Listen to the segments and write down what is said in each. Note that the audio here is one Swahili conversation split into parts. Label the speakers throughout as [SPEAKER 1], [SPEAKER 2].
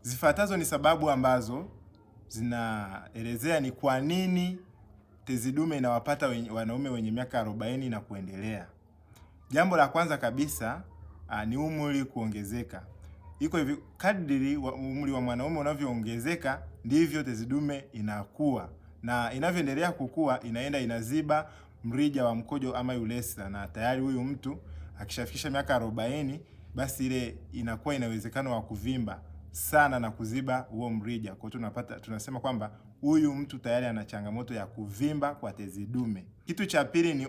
[SPEAKER 1] Zifuatazo ni sababu ambazo zinaelezea ni kwa nini tezi dume inawapata wanaume wenye miaka 40 na kuendelea. Jambo la kwanza kabisa ni umri kuongezeka. Iko hivi, kadiri umri wa mwanaume unavyoongezeka ndivyo tezi dume inakuwa, na inavyoendelea kukua inaenda inaziba mrija wa mkojo ama urethra, na tayari huyu mtu akishafikisha miaka 40 basi ile inakuwa ina uwezekano wa kuvimba sana na kuziba huo mrija. Kwa hiyo tunasema kwamba huyu mtu tayari ana changamoto ya kuvimba kwa tezi dume. Kitu cha pili ni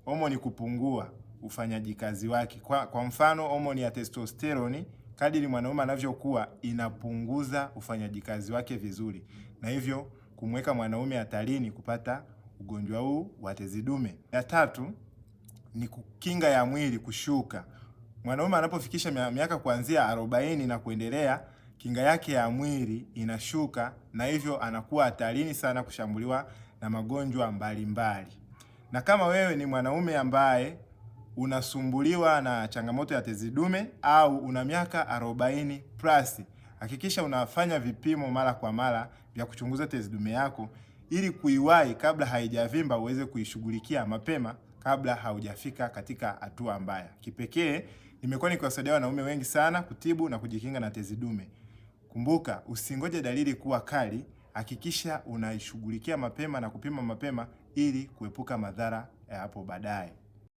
[SPEAKER 1] homoni kupungua ufanyaji kazi wake. Kwa mfano homoni ya testosterone kadiri mwanaume anavyokuwa inapunguza ufanyaji kazi wake vizuri, na hivyo kumweka mwanaume hatarini kupata ugonjwa huu wa tezi dume. Ya tatu ni kinga ya mwili kushuka. Mwanaume anapofikisha miaka kuanzia 40 na kuendelea, kinga yake ya mwili inashuka, na hivyo anakuwa hatarini sana kushambuliwa na magonjwa mbalimbali. Na kama wewe ni mwanaume ambaye unasumbuliwa na changamoto ya tezi dume au una miaka 40 plus, hakikisha unafanya vipimo mara kwa mara vya kuchunguza tezi dume yako ili kuiwahi kabla haijavimba, uweze kuishughulikia mapema kabla haujafika katika hatua mbaya. Kipekee nimekuwa nikiwasaidia wanaume wengi sana kutibu na kujikinga na tezi dume. Kumbuka, usingoje dalili kuwa kali, hakikisha unaishughulikia mapema na kupima mapema ili kuepuka madhara ya hapo baadaye.